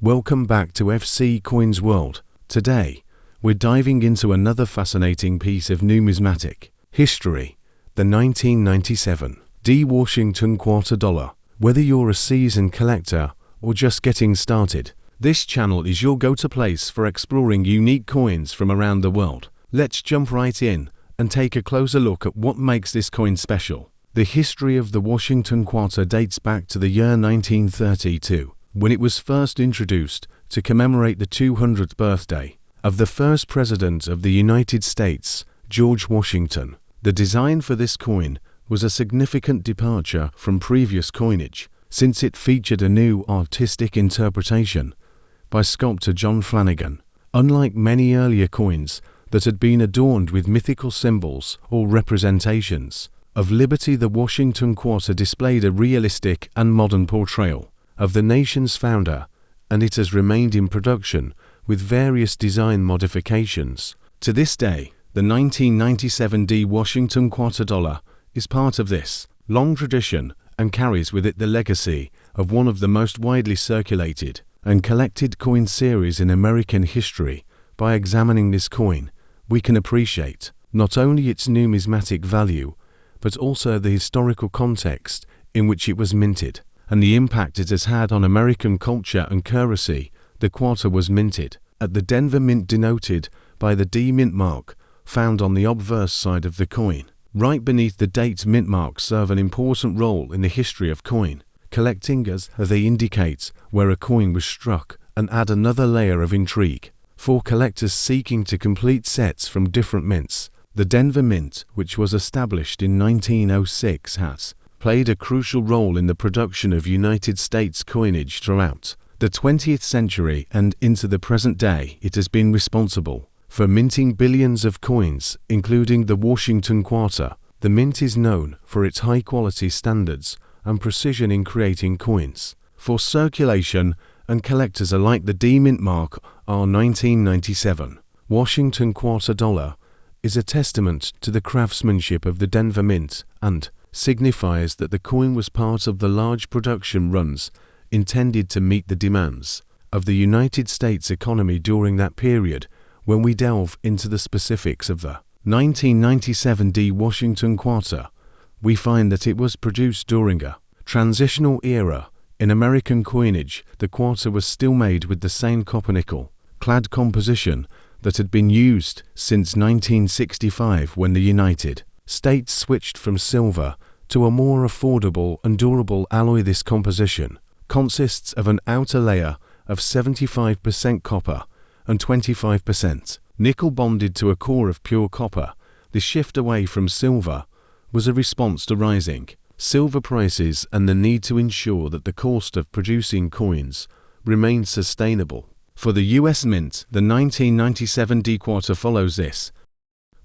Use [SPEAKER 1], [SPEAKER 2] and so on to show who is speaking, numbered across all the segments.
[SPEAKER 1] Welcome back to FC Coins World. Today, we're diving into another fascinating piece of numismatic history, the 1997 D. Washington Quarter Dollar. Whether you're a seasoned collector or just getting started, this channel is your go-to place for exploring unique coins from around the world. Let's jump right in and take a closer look at what makes this coin special. The history of the Washington Quarter dates back to the year 1932, when it was first introduced to commemorate the 200th birthday of the first President of the United States, George Washington. The design for this coin was a significant departure from previous coinage, since it featured a new artistic interpretation by sculptor John Flanagan. Unlike many earlier coins that had been adorned with mythical symbols or representations of liberty, the Washington Quarter displayed a realistic and modern portrayal of the nation's founder, and it has remained in production with various design modifications. To this day, the 1997 D. Washington Quarter Dollar is part of this long tradition and carries with it the legacy of one of the most widely circulated and collected coin series in American history. By examining this coin, we can appreciate not only its numismatic value, but also the historical context in which it was minted, and the impact it has had on American culture and currency. The quarter was minted at the Denver Mint, denoted by the D mint mark found on the obverse side of the coin. Right beneath the date, mint marks serve an important role in the history of coin collecting, as they indicate where a coin was struck and add another layer of intrigue for collectors seeking to complete sets from different mints. The Denver Mint, which was established in 1906, has played a crucial role in the production of United States coinage throughout the 20th century and into the present day. It has been responsible for minting billions of coins, including the Washington Quarter. The mint is known for its high-quality standards and precision in creating coins for circulation and collectors alike. The D mint mark R 1997 Washington Quarter Dollar is a testament to the craftsmanship of the Denver Mint and signifies that the coin was part of the large production runs intended to meet the demands of the United States economy during that period. When we delve into the specifics of the 1997 D. Washington Quarter, we find that it was produced during a transitional era in American coinage. The quarter was still made with the same copper-nickel clad composition that had been used since 1965, when the United States switched from silver to a more affordable and durable alloy. This composition consists of an outer layer of 75% copper and 25% nickel bonded to a core of pure copper. The shift away from silver was a response to rising silver prices and the need to ensure that the cost of producing coins remained sustainable. For the U.S. Mint, the 1997 D quarter follows this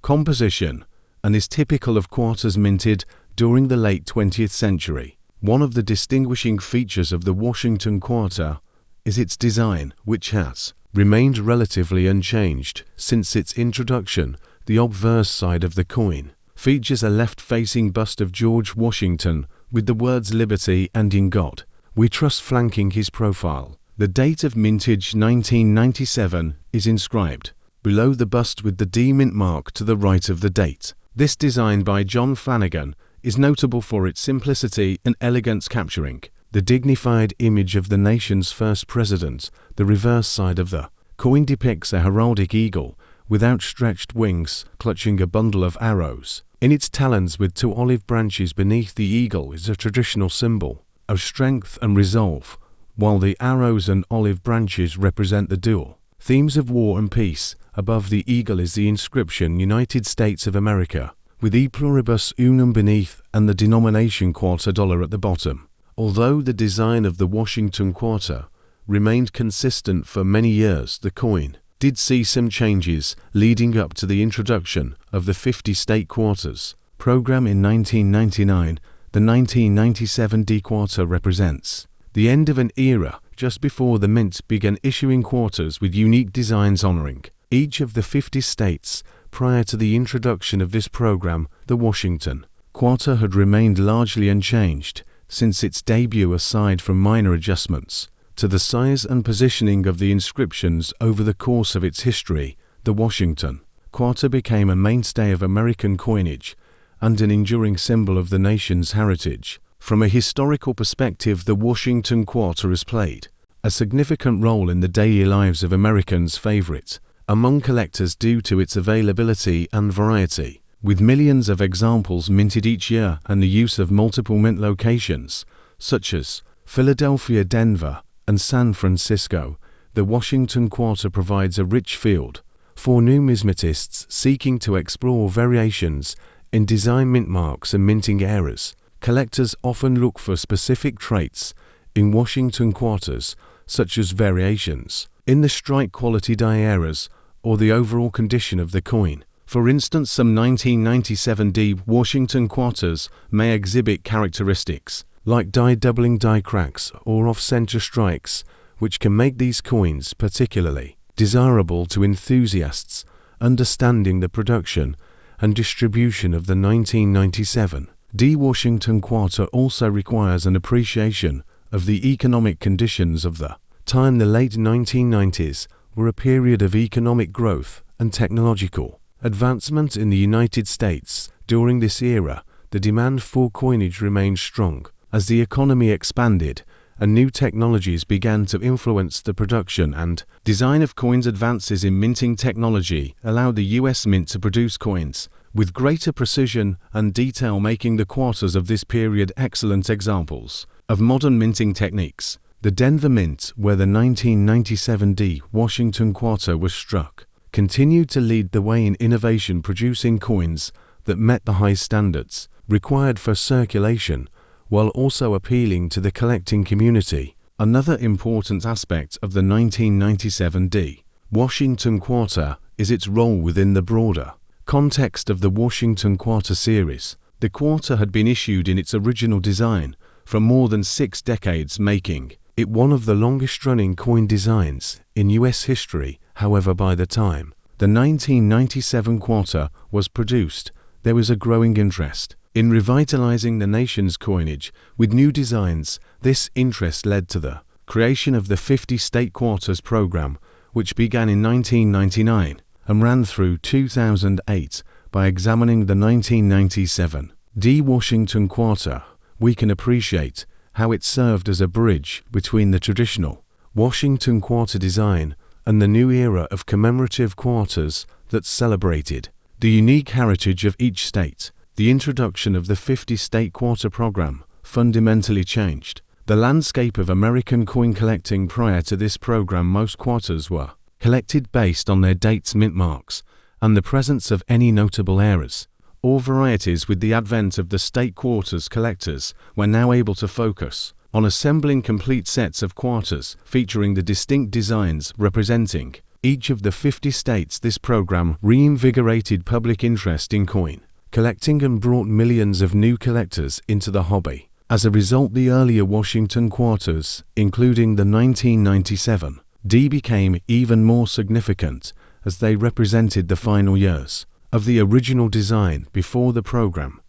[SPEAKER 1] composition and is typical of quarters minted during the late 20th century. One of the distinguishing features of the Washington Quarter is its design, which has remained relatively unchanged since its introduction. The obverse side of the coin features a left-facing bust of George Washington with the words "Liberty" and "In God We Trust" flanking his profile. The date of mintage 1997 is inscribed below the bust with the D mint mark to the right of the date. This design by John Flanagan is notable for its simplicity and elegance, capturing the dignified image of the nation's first president. The reverse side of the coin depicts a heraldic eagle with outstretched wings clutching a bundle of arrows in its talons with two olive branches beneath. The eagle is a traditional symbol of strength and resolve, while the arrows and olive branches represent the dual themes of war and peace. Above the eagle is the inscription "United States of America," with E pluribus unum beneath and the denomination quarter dollar at the bottom. Although the design of the Washington Quarter remained consistent for many years, the coin did see some changes leading up to the introduction of the 50-state quarters program in 1999. The 1997 D quarter represents the end of an era just before the mint began issuing quarters with unique designs honoring each of the 50 states. Prior to the introduction of this program, the Washington Quarter had remained largely unchanged since its debut, aside from minor adjustments to the size and positioning of the inscriptions over the course of its history, the Washington Quarter became a mainstay of American coinage and an enduring symbol of the nation's heritage. From a historical perspective, the Washington Quarter has played a significant role in the daily lives of Americans' favorite among collectors due to its availability and variety. With millions of examples minted each year and the use of multiple mint locations, such as Philadelphia, Denver, and San Francisco, the Washington Quarter provides a rich field for numismatists seeking to explore variations in design, mint marks, and minting eras. Collectors often look for specific traits in Washington Quarters, such as variations in the strike quality die eras or the overall condition of the coin. For instance, some 1997D Washington Quarters may exhibit characteristics like die doubling, die cracks, or off-center strikes, which can make these coins particularly desirable to enthusiasts understanding the production and distribution of the 1997D Washington Quarter. Also requires an appreciation of the economic conditions of the time. The late 1990s were a period of economic growth and technological advancement in the United States. During this era, the demand for coinage remained strong as the economy expanded and new technologies began to influence the production and design of coins. Advances in minting technology allowed the U.S. Mint to produce coins with greater precision and detail, making the quarters of this period excellent examples of modern minting techniques. The Denver Mint, where the 1997D Washington Quarter was struck, continued to lead the way in innovation, producing coins that met the high standards required for circulation, while also appealing to the collecting community. Another important aspect of the 1997D Washington Quarter is its role within the broader context of the Washington Quarter series. The quarter had been issued in its original design for more than 6 decades, making it one of the longest-running coin designs in U.S. history. However, by the time the 1997 quarter was produced, there was a growing interest in revitalizing the nation's coinage with new designs. This interest led to the creation of the 50 State Quarters program, which began in 1999 and ran through 2008. By examining the 1997D Washington Quarter, we can appreciate how it served as a bridge between the traditional Washington Quarter design and the new era of commemorative quarters that celebrated the unique heritage of each state. The introduction of the 50 State Quarter program fundamentally changed the landscape of American coin collecting. Prior to this program, most quarters were collected based on their dates, mint marks, and the presence of any notable eras or varieties. With the advent of the State Quarters, collectors were now able to focus on assembling complete sets of quarters featuring the distinct designs representing each of the 50 states. This program reinvigorated public interest in coin collecting and brought millions of new collectors into the hobby. As a result, the earlier Washington Quarters, including the 1997D, became even more significant as they represented the final years of the original design before the program.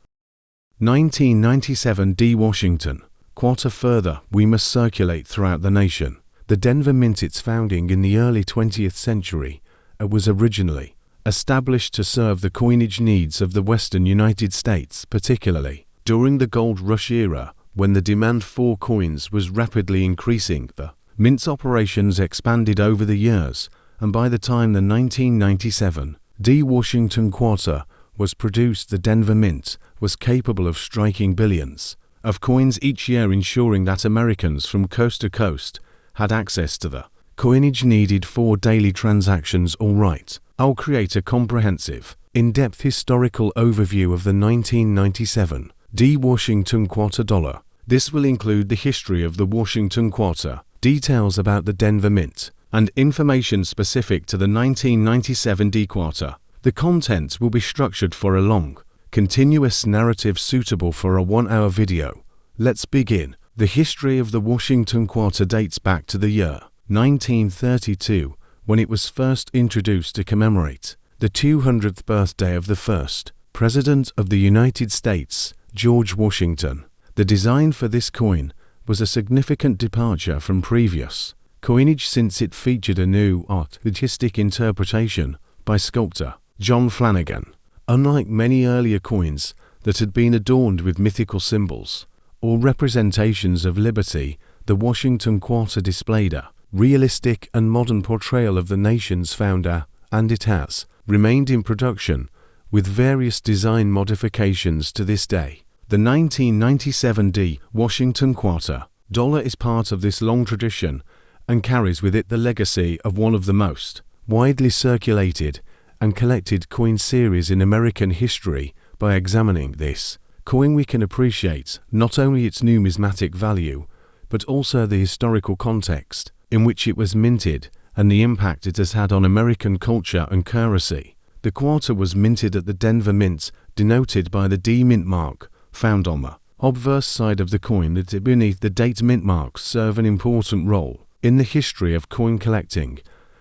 [SPEAKER 1] 1997D Washington Quarter. Further, we must circulate throughout the nation. The Denver Mint, its founding in the early 20th century, was originally established to serve the coinage needs of the western United States, particularly during the gold rush era when the demand for coins was rapidly increasing. The Mint's operations expanded over the years, and by the time the 1997D Washington Quarter was produced, the Denver Mint was capable of striking billions of coins each year, ensuring that Americans from coast to coast had access to the coinage needed for daily transactions. All right, I'll create a comprehensive, in-depth historical overview of the 1997D Washington Quarter dollar. This will include the history of the Washington Quarter, details about the Denver Mint, and information specific to the 1997D Quarter. The content will be structured for a long, continuous narrative suitable for a 1-hour video. Let's begin. The history of the Washington Quarter dates back to the year 1932, when it was first introduced to commemorate the 200th birthday of the first President of the United States, George Washington. The design for this coin was a significant departure from previous coinage since it featured a new artistic interpretation by sculptor John Flanagan. Unlike many earlier coins that had been adorned with mythical symbols or representations of liberty, the Washington Quarter displayed a realistic and modern portrayal of the nation's founder, and it has remained in production with various design modifications to this day. The 1997 D Washington Quarter dollar is part of this long tradition and carries with it the legacy of one of the most widely circulated and collected coin series in American history. By examining this coin, we can appreciate not only its numismatic value, but also the historical context in which it was minted and the impact it has had on American culture and currency. The quarter was minted at the Denver Mint, denoted by the D mint mark found on the obverse side of the coin. That beneath the date mint marks serve an important role in the history of coin collecting,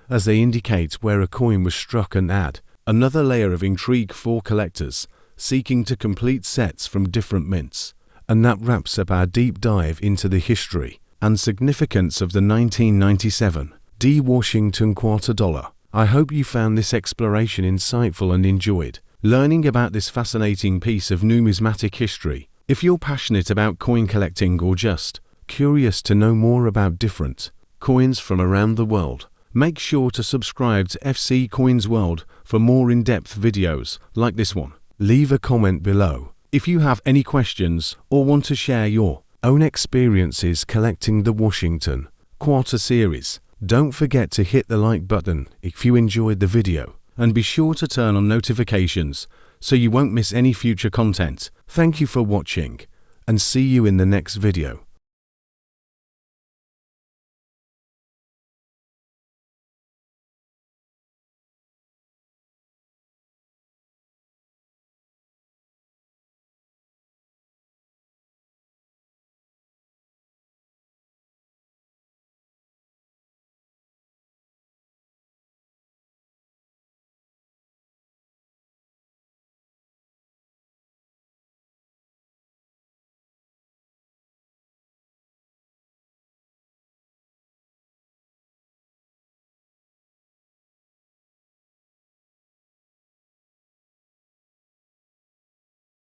[SPEAKER 1] as they indicate where a coin was struck and add another layer of intrigue for collectors seeking to complete sets from different mints. And that wraps up our deep dive into the history and significance of the 1997 D Washington Quarter dollar. I hope you found this exploration insightful and enjoyed learning about this fascinating piece of numismatic history. If you're passionate about coin collecting or just curious to know more about different coins from around the world, make sure to subscribe to FC Coins World for more in-depth videos like this one. Leave a comment below if you have any questions or want to share your own experiences collecting the Washington Quarter series. Don't forget to hit the like button if you enjoyed the video, and be sure to turn on notifications so you won't miss any future content. Thank you for watching, and see you in the next video.